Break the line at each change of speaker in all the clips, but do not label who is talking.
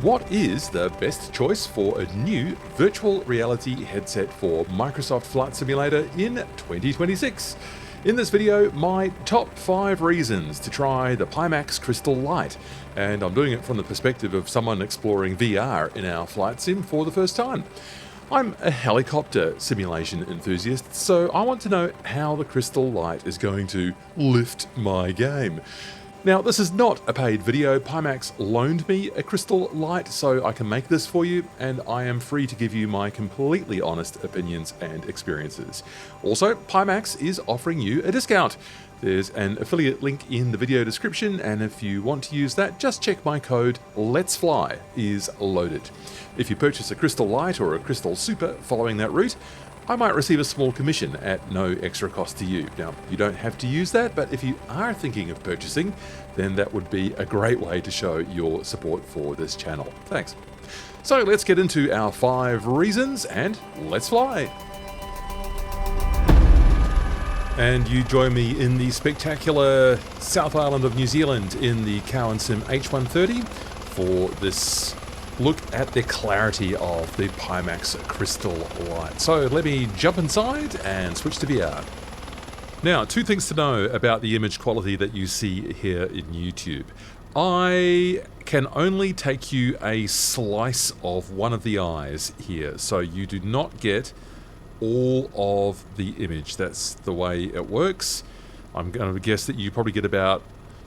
What is the best choice for a new virtual reality headset for Microsoft Flight Simulator in 2026? In this video, my top 5 reasons to try the Pimax Crystal Light, and I'm doing it from the perspective of someone exploring VR in our flight sim for the first time. I'm a helicopter simulation enthusiast, so I want to know how the Crystal Light is going to lift my game. Now, this is not a paid video. Pimax loaned me a Crystal Light so I can make this for you, and I am free to give you my completely honest opinions and experiences. Also, Pimax is offering you a discount. There's an affiliate link in the video description, and if you want to use that, just check my code LET'SFLY is loaded. If you purchase a Crystal Light or a Crystal Super following that route, I might receive a small commission at no extra cost to you. Now, you don't have to use that, but if you are thinking of purchasing, then that would be a great way to show your support for this channel. Thanks. So let's get into our 5 reasons and let's fly. And you join me in the spectacular South Island of New Zealand in the Cowan Sim H130 for this look at the clarity of the Pimax Crystal Light. So let me jump inside and switch to VR. Now, 2 things to know about the image quality that you see here in YouTube. I can only take you a slice of one of the eyes here, so you do not get all of the image. That's the way it works. I'm going to guess that you probably get about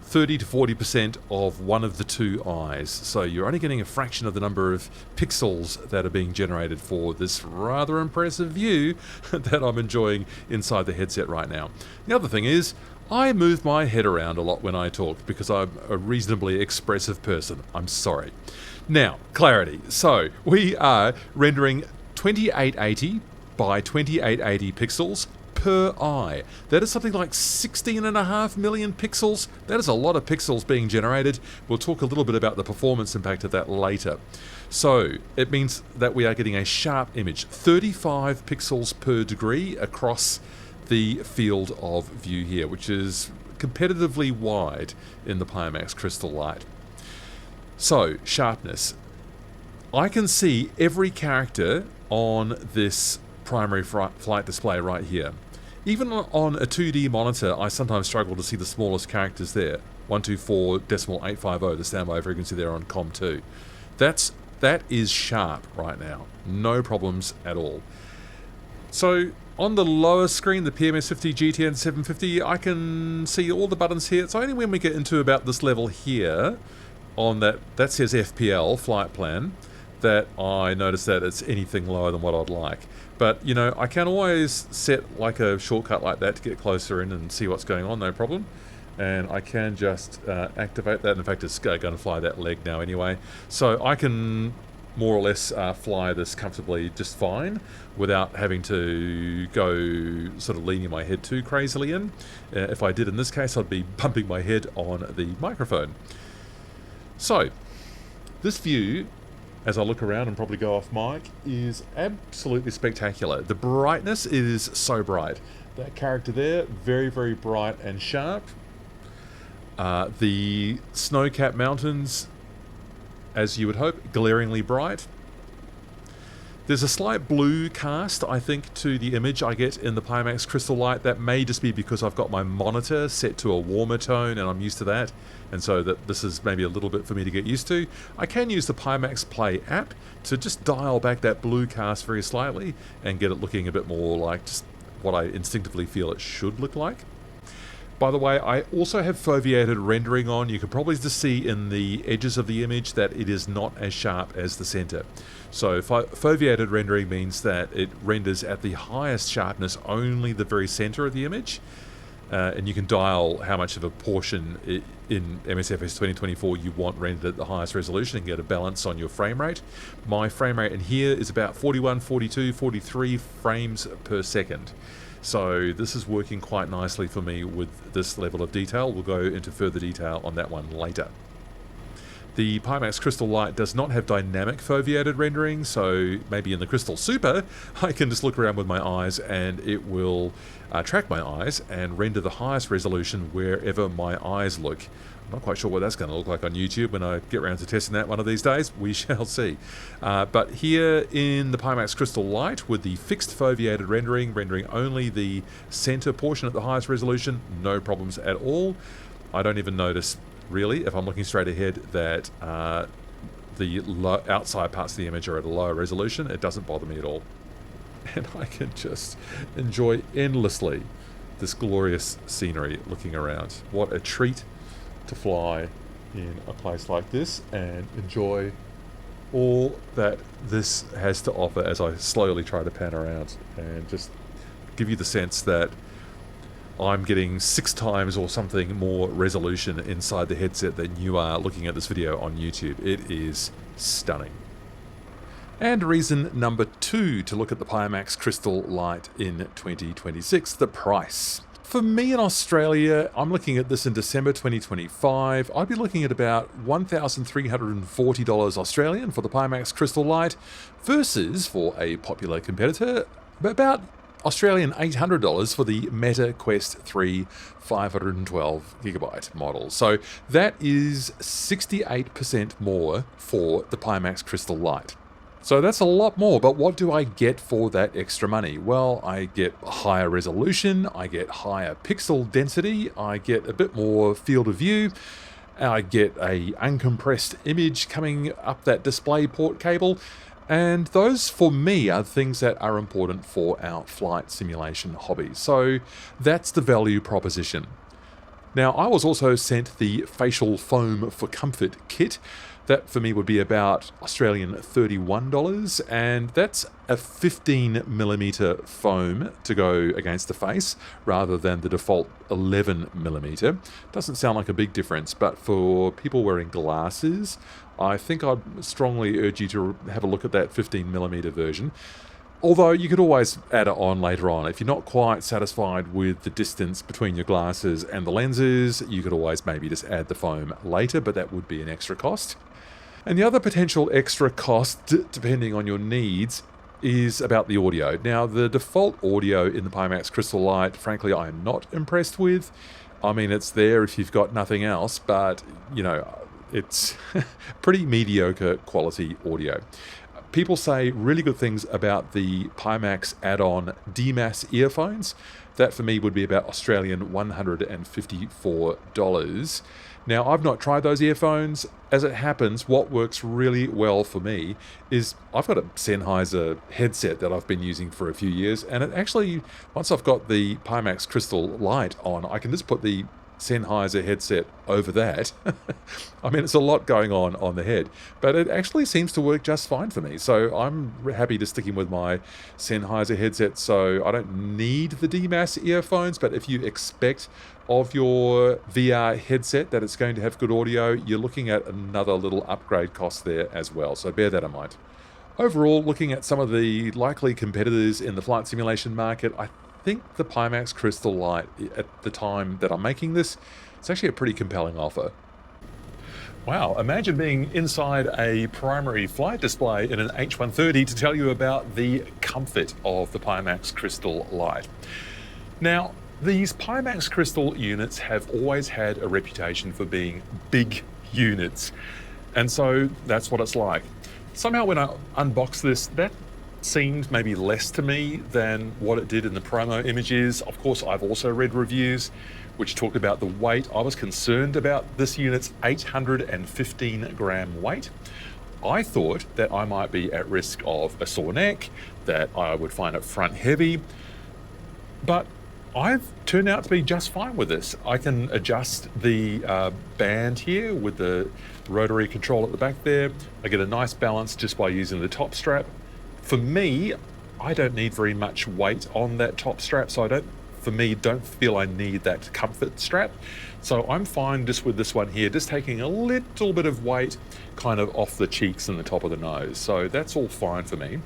30 to 40% of one of the 2 eyes, so you're only getting a fraction of the number of pixels that are being generated for this rather impressive view that I'm enjoying inside the headset right now. The other thing is, I move my head around a lot when I talk because I'm a reasonably expressive person. I'm sorry. Now, clarity. So, we are rendering 2880 by 2880 pixels per eye. That is something like 16.5 million pixels. That is a lot of pixels being generated. We'll talk a little bit about the performance impact of that later. So it means that we are getting a sharp image, 35 pixels per degree across the field of view here, which is competitively wide in the Pimax Crystal Light. So, sharpness. I can see every character on this primary flight display right here. Even on a 2D monitor, I sometimes struggle to see the smallest characters there. 124.850, the standby frequency there on COM2. That is sharp right now. No problems at all. So on the lower screen, the PMS50 GTN 750, I can see all the buttons here. It's only when we get into about this level here, on that says FPL, flight plan, that I notice that it's anything lower than what I'd like. But, you know, I can always set like a shortcut like that to get closer in and see what's going on, no problem. And I can just activate that. In fact, it's going to fly that leg now anyway. So I can more or less fly this comfortably just fine without having to go sort of leaning my head too crazily in. If I did in this case, I'd be bumping my head on the microphone. So, this view, as I look around and probably go off mic, is absolutely spectacular. The brightness is so bright. That character there, very, very bright and sharp. The snow-capped mountains, as you would hope, glaringly bright. There's a slight blue cast, I think, to the image I get in the Pimax Crystal Light. That may just be because I've got my monitor set to a warmer tone and I'm used to that, and so that this is maybe a little bit for me to get used to. I can use the Pimax Play app to just dial back that blue cast very slightly and get it looking a bit more like just what I instinctively feel it should look like. By the way, I also have foveated rendering on. You can probably just see in the edges of the image that it is not as sharp as the center. So foveated rendering means that it renders at the highest sharpness only the very center of the image. And you can dial how much of a portion in MSFS 2024 you want rendered at the highest resolution and get a balance on your frame rate. My frame rate in here is about 41, 42, 43 frames per second. So this is working quite nicely for me with this level of detail. We'll go into further detail on that one later. The Pimax Crystal Light does not have dynamic foveated rendering, so maybe in the Crystal Super, I can just look around with my eyes and it will track my eyes and render the highest resolution wherever my eyes look I'm not quite sure what that's going to look like on YouTube when I get around to testing that one of these days. We shall see. But here in the Pimax Crystal Light with the fixed foveated rendering only the center portion at the highest resolution, no problems at all. I don't even notice, really, if I'm looking straight ahead, that the outside parts of the image are at a lower resolution. It doesn't bother me at all. And I can just enjoy endlessly this glorious scenery looking around. What a treat to fly in a place like this and enjoy all that this has to offer as I slowly try to pan around and just give you the sense that I'm getting 6 times or something more resolution inside the headset than you are looking at this video on YouTube. It is stunning. And reason number 2 to look at the Pimax Crystal Light in 2026, the price. For me in Australia, I'm looking at this in December 2025. I'd be looking at about $1,340 Australian for the Pimax Crystal Light versus, for a popular competitor, about Australian $800 for the Meta Quest 3 512GB model. So that is 68% more for the Pimax Crystal Light. So that's a lot more, but what do I get for that extra money? Well, I get higher resolution, I get higher pixel density, I get a bit more field of view, I get a uncompressed image coming up that display port cable, and those for me are things that are important for our flight simulation hobby. So that's the value proposition. Now, I was also sent the facial foam for comfort kit. That for me would be about Australian $31, and that's a 15mm foam to go against the face rather than the default 11mm. Doesn't sound like a big difference, but for people wearing glasses, I think I'd strongly urge you to have a look at that 15mm version. Although you could always add it on later on. If you're not quite satisfied with the distance between your glasses and the lenses, you could always maybe just add the foam later, but that would be an extra cost. And the other potential extra cost, depending on your needs, is about the audio. Now, the default audio in the Pimax Crystal Light, frankly, I am not impressed with. I mean, it's there if you've got nothing else, but, you know, it's pretty mediocre quality audio. People say really good things about the Pimax add-on DMAS earphones. That for me would be about Australian $154. Now, I've not tried those earphones. As it happens, what works really well for me is I've got a Sennheiser headset that I've been using for a few years, and it actually, once I've got the Pimax Crystal Light on, I can just put the Sennheiser headset over that. I mean, it's a lot going on the head, but it actually seems to work just fine for me. So I'm happy to sticking with my Sennheiser headset. So I don't need the DMAS earphones, but if you expect of your VR headset that it's going to have good audio, you're looking at another little upgrade cost there as well. So bear that in mind. Overall, looking at some of the likely competitors in the flight simulation market, I think the Pimax Crystal Light, at the time that I'm making this, it's actually a pretty compelling offer. Wow, imagine being inside a primary flight display in an H130 to tell you about the comfort of the Pimax Crystal Light. Now, these Pimax Crystal units have always had a reputation for being big units, and so that's what it's like. Somehow when I unboxed this, that seemed maybe less to me than what it did in the promo images. Of course, I've also read reviews which talked about the weight. I was concerned about this unit's 815 gram weight. I thought that I might be at risk of a sore neck, that I would find it front heavy, but I've turned out to be just fine with this. I can adjust the band here with the rotary control at the back there. I get a nice balance just by using the top strap. For me, I don't need very much weight on that top strap, so I don't feel I need that comfort strap. So I'm fine just with this one here, just taking a little bit of weight kind of off the cheeks and the top of the nose. So that's all fine for me.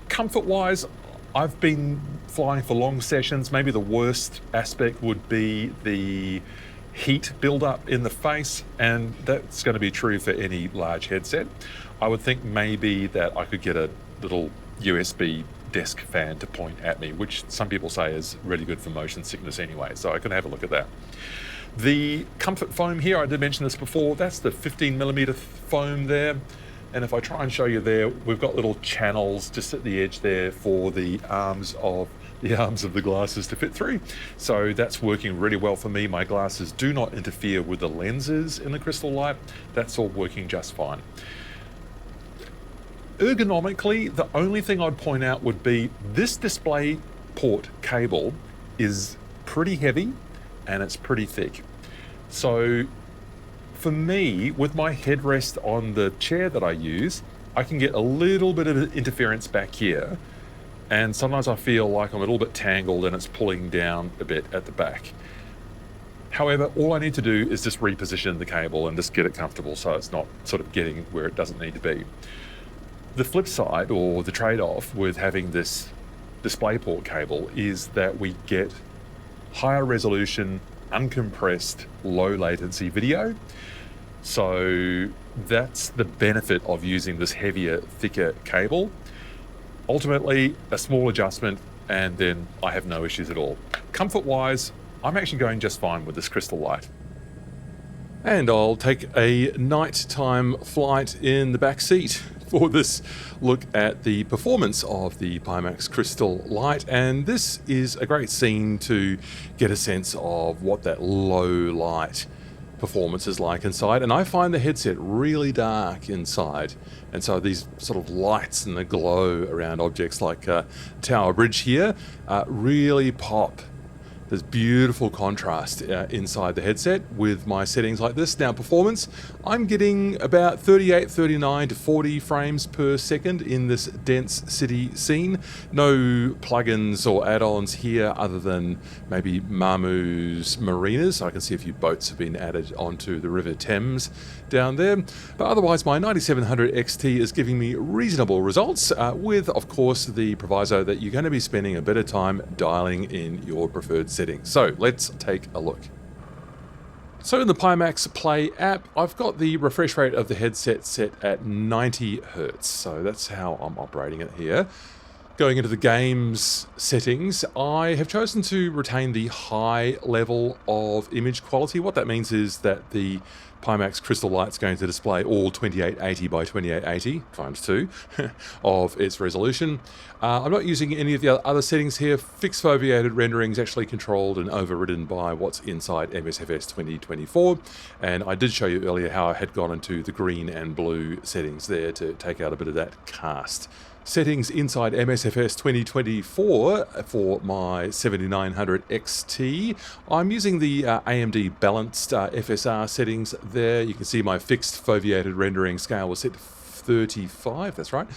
Comfort-wise, I've been flying for long sessions. Maybe the worst aspect would be the heat build-up in the face, and that's going to be true for any large headset. I would think maybe that I could get a little USB desk fan to point at me, which some people say is really good for motion sickness anyway, so I can have a look at that. The comfort foam here, I did mention this before, that's the 15mm foam there. And if I try and show you there, we've got little channels just at the edge there for the arms of the glasses to fit through. So that's working really well for me. My glasses do not interfere with the lenses in the Crystal Light. That's all working just fine. Ergonomically, the only thing I'd point out would be this display port cable is pretty heavy and it's pretty thick. So for me, with my headrest on the chair that I use, I can get a little bit of interference back here, and sometimes I feel like I'm a little bit tangled and it's pulling down a bit at the back. However, all I need to do is just reposition the cable and just get it comfortable so it's not sort of getting where it doesn't need to be. The flip side, or the trade-off with having this DisplayPort cable, is that we get higher resolution, uncompressed, low latency video. So that's the benefit of using this heavier, thicker cable. Ultimately, a small adjustment and then I have no issues at all. Comfort-wise, I'm actually going just fine with this Crystal Light. And I'll take a nighttime flight in the back seat for this look at the performance of the Pimax Crystal Light. And this is a great scene to get a sense of what that low light performance is like inside. And I find the headset really dark inside. And so these sort of lights and the glow around objects like Tower Bridge here really pop. There's beautiful contrast inside the headset with my settings like this. Now performance, I'm getting about 38, 39 to 40 frames per second in this dense city scene. No plugins or add-ons here other than maybe Mamu's marinas. I can see a few boats have been added onto the River Thames down there. But otherwise my 9700 XT is giving me reasonable results with, of course, the proviso that you're going to be spending a bit of time dialing in your preferred settings. So let's take a look. So in the Pimax Play app, I've got the refresh rate of the headset set at 90 Hz. So that's how I'm operating it here. Going into the games settings, I have chosen to retain the high level of image quality. What that means is that the Pimax Crystal Light is going to display all 2880 by 2880 times 2 of its resolution. I'm not using any of the other settings here. Fixed foveated rendering is actually controlled and overridden by what's inside MSFS 2024. And I did show you earlier how I had gone into the green and blue settings there to take out a bit of that cast. Settings inside MSFS 2024 for my 7900 XT. I'm using the AMD balanced FSR settings there. You can see my fixed foveated rendering scale was set to 35, that's right.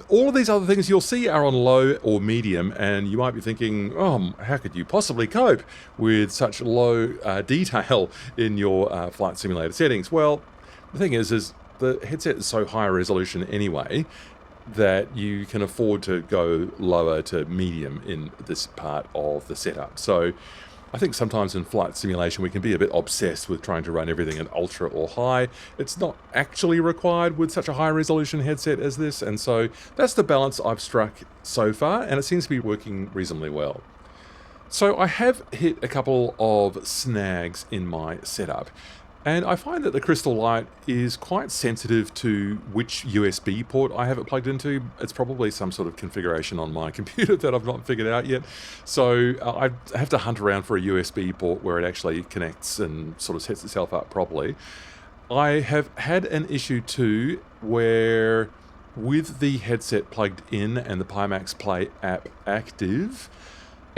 All of these other things you'll see are on low or medium, and you might be thinking, oh, how could you possibly cope with such low detail in your flight simulator settings? Well, the thing is the headset is so high resolution anyway, that you can afford to go lower to medium in this part of the setup. So I think sometimes in flight simulation we can be a bit obsessed with trying to run everything at ultra or high. It's not actually required with such a high resolution headset as this, and so that's the balance I've struck so far, and it seems to be working reasonably well. So I have hit a couple of snags in my setup. And I find that the Crystal Light is quite sensitive to which USB port I have it plugged into. It's probably some sort of configuration on my computer that I've not figured out yet. So I have to hunt around for a USB port where it actually connects and sort of sets itself up properly. I have had an issue too where with the headset plugged in and the Pimax Play app active,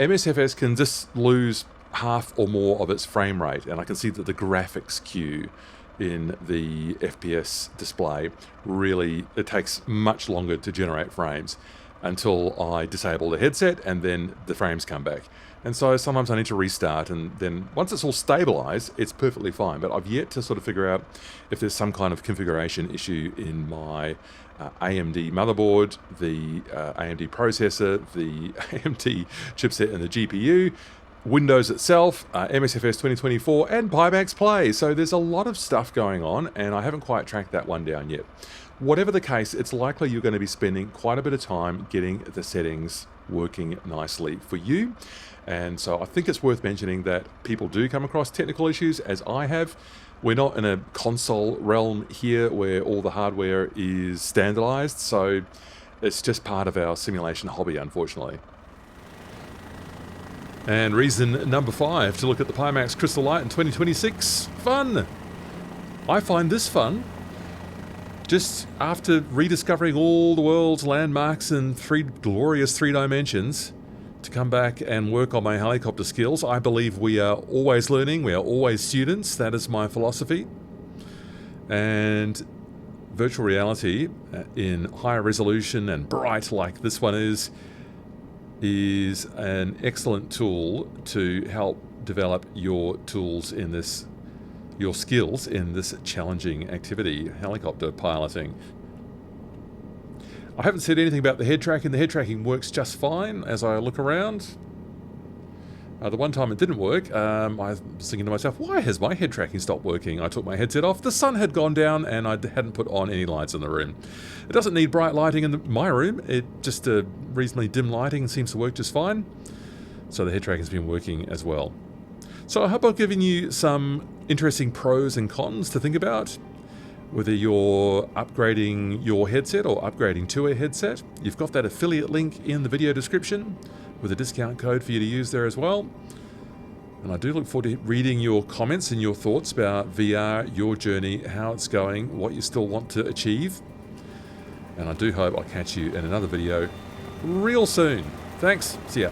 MSFS can just lose half or more of its frame rate, and I can see that the graphics queue in the FPS display really, it takes much longer to generate frames until I disable the headset and then the frames come back. And so sometimes I need to restart, and then once it's all stabilized, it's perfectly fine. But I've yet to sort of figure out if there's some kind of configuration issue in my AMD motherboard, the AMD processor, the AMD chipset and the GPU, Windows itself, MSFS 2024, and Pimax Play. So there's a lot of stuff going on, and I haven't quite tracked that one down yet. Whatever the case, it's likely you're going to be spending quite a bit of time getting the settings working nicely for you. And so I think it's worth mentioning that people do come across technical issues, as I have. We're not in a console realm here where all the hardware is standardized, so it's just part of our simulation hobby, unfortunately. And reason number 5 to look at the Pimax Crystal Light in 2026, fun! I find this fun. Just after rediscovering all the world's landmarks in glorious 3 dimensions, to come back and work on my helicopter skills. I believe we are always learning, we are always students, that is my philosophy. And virtual reality in higher resolution and bright like this one is an excellent tool to help develop your tools in this, your skills in this challenging activity, helicopter piloting. I haven't said anything about the head tracking. The head tracking works just fine as I look around. The one time it didn't work, I was thinking to myself, why has my head tracking stopped working? I took my headset off, the sun had gone down, and I hadn't put on any lights in the room. It doesn't need bright lighting in my room. It just reasonably dim lighting seems to work just fine. So the head tracking's been working as well. So I hope I've given you some interesting pros and cons to think about. Whether you're upgrading your headset or upgrading to a headset, you've got that affiliate link in the video description with a discount code for you to use there as well. And I do look forward to reading your comments and your thoughts about VR, your journey, how it's going, what you still want to achieve. And I do hope I'll catch you in another video real soon. Thanks. See ya.